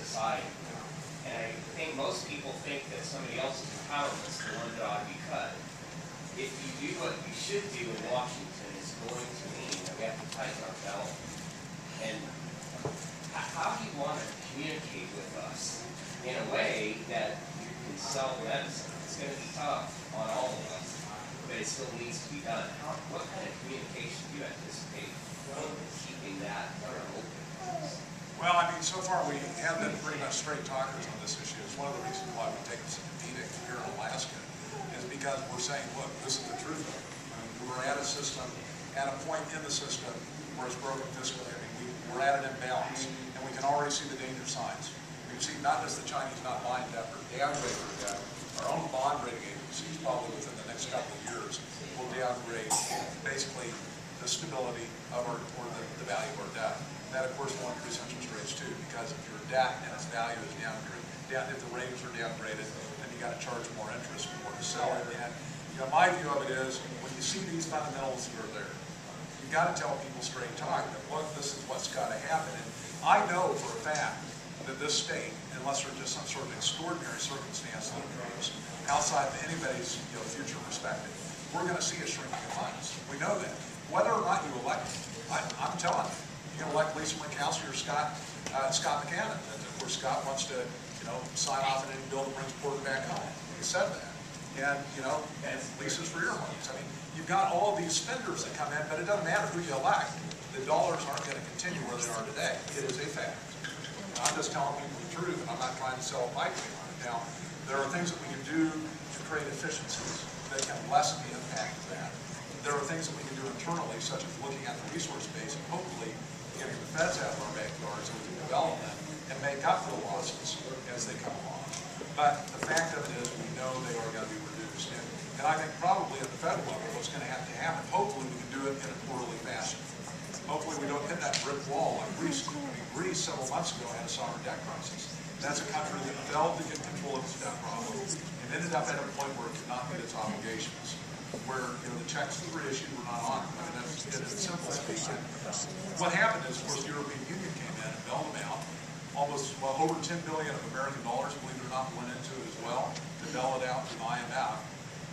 side. And I think most people think that somebody else's empowerment is the one that ought to be cut. If you do what you should do in Washington, it's going to mean that we have to tighten our belt. And how do you want to communicate with us in a way that you can sell medicine? It's going to be tough on all of us, but it still needs to be done. What kind of communication do you anticipate keeping that open? Well, I mean, so far we have been pretty much straight talkers on this issue. It's one of the reasons why we take this meeting here in Alaska, is because we're saying, look, this is the truth of it. I mean, we're at a system, at a point in the system where it's broken fiscally. I mean, we're at an imbalance, and we can already see the danger signs. We've seen not just the Chinese not buying debt, but downgrade their debt. Our own bond rating agencies, probably within the next couple of years, will downgrade basically the stability of our, or the value of our debt. That, of course, will increase interest rates too, because if your debt and its value is if the ratings are downgraded, then you got to charge more interest before you sell it. And you know, my view of it is, when you see these fundamentals that are there, you got to tell people straight talk that, look, this is what's got to happen. And I know for a fact that this state, unless there's just some sort of extraordinary circumstance that occurs outside of anybody's future perspective, we're going to see a shrinking of funds. We know that. Whether or not you elect, I'm telling you, you can elect Lisa Murkowski or Scott McCann. And of course, Scott wants to, sign off on any bill that brings Porter back home. He said that. And, and Lisa's for earmarks. I mean, you've got all these spenders that come in, but it doesn't matter who you elect. The dollars aren't going to continue where they are today. It is a fact. I'm just telling people the truth, and I'm not trying to sell a pipe dream on it. Now, there are things that we can do to create efficiencies that can lessen the impact of that. There are things that we can do internally, such as looking at the resource base and hopefully getting the feds out of our backyards so we can develop them and make up for the losses as they come along. But the fact of it is, we know they are going to be reduced. And I think probably at the federal level, what's going to happen, hopefully we can do it in an orderly fashion. Hopefully we don't hit that brick wall like Greece. I mean, Greece several months ago had a sovereign debt crisis. That's a country that failed to get control of its debt problem and ended up at a point where it could not meet its obligations, where the checks that were issued were not honored. I mean, that's in simple speech. What happened is, of course, the European Union came in and bailed them out. Almost, well, over $10 billion of American dollars, believe it or not, went into it as well to bail it out through the IMF.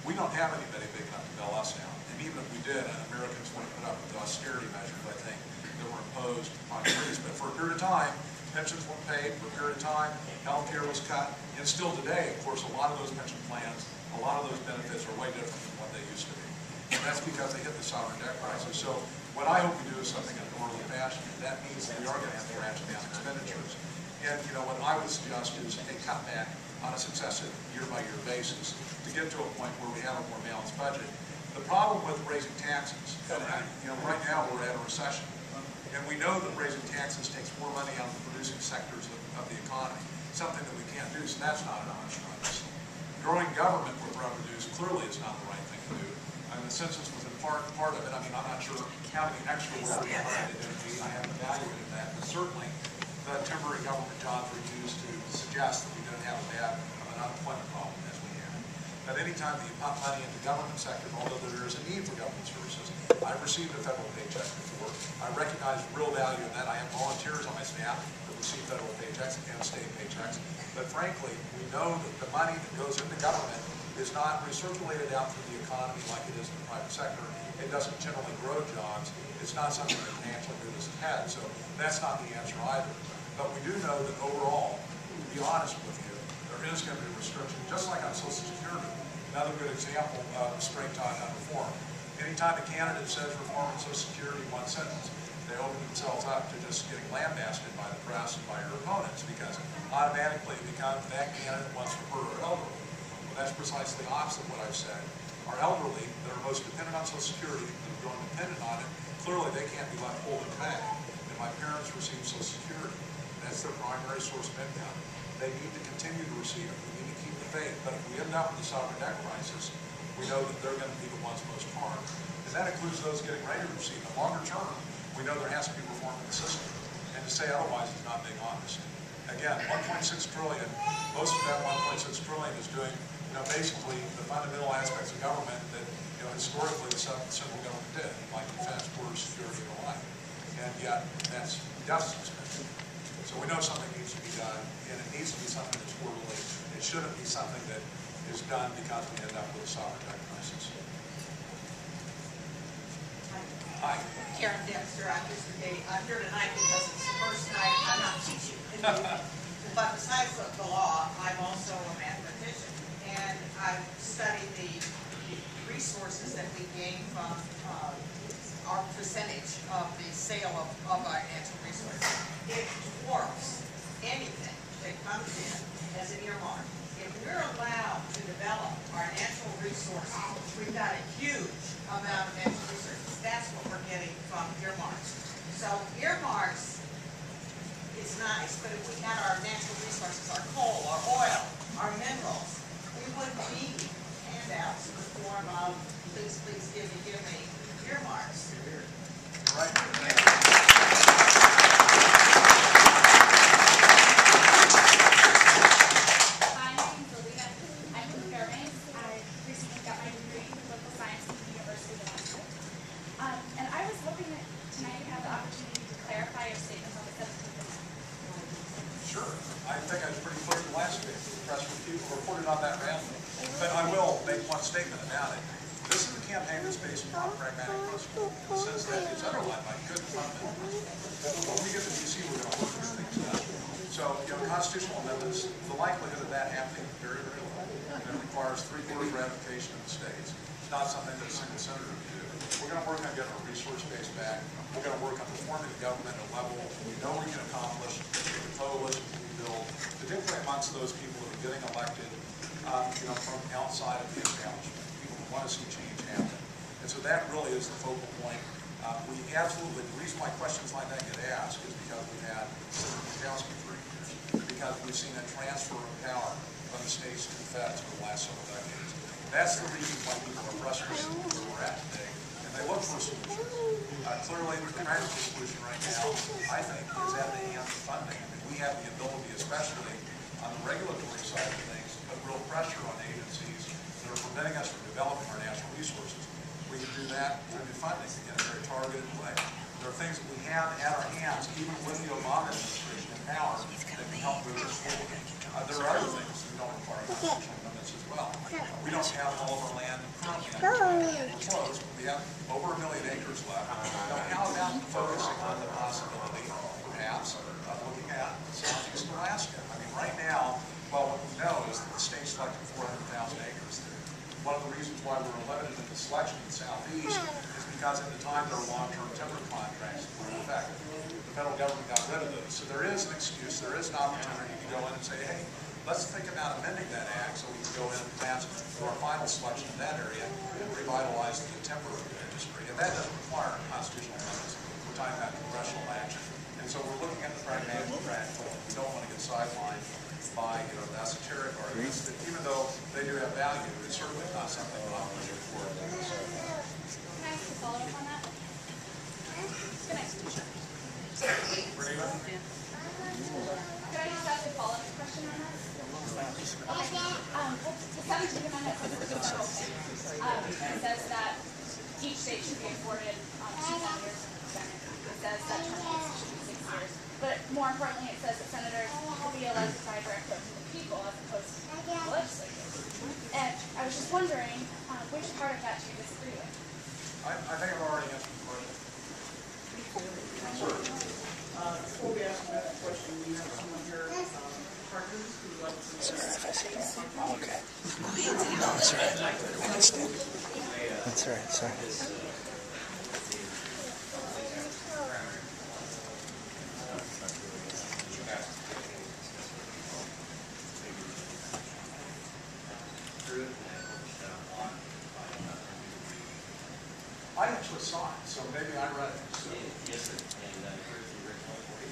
We don't have anybody big enough to bail us out. And even if we did, and Americans want to put up with the austerity measures, I think, that were imposed on Greece. But for a period of time, pensions weren't paid. For a period of time, health care was cut. And still today, of course, a lot of those pension plans, a lot of those benefits are way different than what they used to be. And that's because they hit the sovereign debt crisis. So what I hope we do is something in an orderly fashion. And that means that we are going to have to ratchet down expenditures. And what I would suggest is a cutback on a successive year-by-year basis to get to a point where we have a more balanced budget. The problem with raising taxes, and right now we're at a recession, and we know that raising taxes takes more money out of the producing sectors of the economy, something that we can't do, so that's not an option on this. Growing government with revenues clearly is not the right thing to do. I mean, the census was in part of it. I mean, I'm not sure how many extra workers are needed to be. I haven't evaluated that, but certainly the temporary government jobs were used to suggest that we don't have as bad of an unemployment problem as we have. But any time that you pump money into government sector, although there is a need for government services, I've received a federal paycheck before. I recognize real value in that. I have volunteers on my staff that receive federal paychecks and state paychecks. But frankly, we know that the money that goes into government is not recirculated out through the economy like it is in the private sector. It doesn't generally grow jobs. It's not something that can actually do this ahead. So that's not the answer either. But we do know that overall, to be honest with you, there is going to be a restriction, just like on Social Security. Another good example of straight talk on reform. Anytime a candidate says reform in Social Security in one sentence, they open themselves up to just getting lambasted by the press and by your opponents, because automatically it becomes that candidate wants to hurt our elderly. Well, that's precisely the opposite of what I've said. Our elderly, that are most dependent on Social Security, that are growing dependent on it, clearly they can't be left holding back. And my parents receive Social Security. That's their primary source of income. They need to continue to receive it. We need to keep the faith. But if we end up with a sovereign debt crisis, we know that they're going to be the ones most harmed. And that includes those getting ready to receive it. Longer term, we know there has to be reform in the system. And to say otherwise is not being honest. Again, 1.6 trillion, most of that 1.6 trillion is doing, basically the fundamental aspects of government that, historically the central government did, like defense, border security, and the like. And yet, that's deficit spending. So So we know something needs to be done, and it needs to be something that's orderly. It shouldn't be something that is done because we end up with a soccer type crisis. Hi. Karen Dexter, I'm here tonight because it's the first night I'm not teaching. But besides the law, I'm also a mathematician, and I've studied the resources that we gain from our percentage of the sale of our natural resources. It dwarfs anything that comes in as an earmark. If we're allowed to develop our natural resources, we've got a huge amount of natural resources. That's what we're getting from earmarks. So earmarks is nice, but if we had our natural resources, our coal, our oil, our minerals, we wouldn't need handouts in the form of please, please give me earmarks. Right. And I was hoping that tonight you have the opportunity to clarify your statements on the 17th Amendment. Sure. I think I was pretty clear the last week. The press reported on that randomly. But I will make one statement about it. This is a campaign that's based upon pragmatic principle. It says that it's underlined by good fundamental principle. When we get to D.C., we're going to work these things out. So, constitutional amendments, the likelihood of that happening is very, very low. It requires 3/4 ratification in the states. It's not something that a single senator can do. We're going to work on getting our resource base back. We're going to work on reforming the government at a level we know we can accomplish with the coalitions we build, particularly amongst those people that are getting elected, from outside of the establishment, people who want to see change happen. And so that really is the focal point. We absolutely, the reason why questions like that get asked is because we've had Senator Murkowski for 8 years, because we've seen a transfer of power from the states to the feds over the last several decades. That's the reason why people are frustrated with where we're at today, and they look for solutions. Clearly, the practical solution right now, I think, is at the hands of funding. I mean, we have the ability, especially on the regulatory side of things, to put real pressure on agencies that are preventing us from developing our natural resources. We can do that through new funding in a very targeted way. There are things that we have at our hands, even with the Obama administration in power, that can help move us forward. There are other things that don't require constitutional amendments as well. We don't have all of our land currently under we're close, but we have over 1 million acres left. Now, how about focusing on the possibility, perhaps, of looking at southeast Alaska? I mean, right now, well, what we know is that the state selected 400,000 acres there. One of the reasons why we were limited in the selection in the southeast is because at the time there were long-term timber contracts that were in effect. The federal government got rid of those. So there is an excuse, there is an opportunity to go in and say, hey, let's think about amending that act so we can go in and pass for our final selection in that area and revitalize the timber industry. And that doesn't require constitutional amendments. We're talking about congressional action. And so we're looking at the pragmatic and practical. We don't want to get sidelined by the esoteric arguments that even though they do have value, it's certainly not something that I'm pushing forward. Can I ask a follow-up on that? Good night, teacher. Could I just ask a follow-up question on that? Okay. Well, the 17th Amendment says it's a federal thing. It says that each state should be afforded 2 senators and a Senate. It says that term should be 6 years. But more importantly, it says that senators will be elected by direct vote from the people as opposed to the legislature. And I was just wondering, which part of that do you disagree with? I think I've already answered the question. Sir. Before we ask that question, we have someone here, partners who would like to... Okay. No, that's all right. That's all right, sorry. I actually saw it, so maybe I read it. So. Yes, sir. And here's the original for you.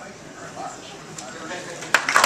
Thank you very much.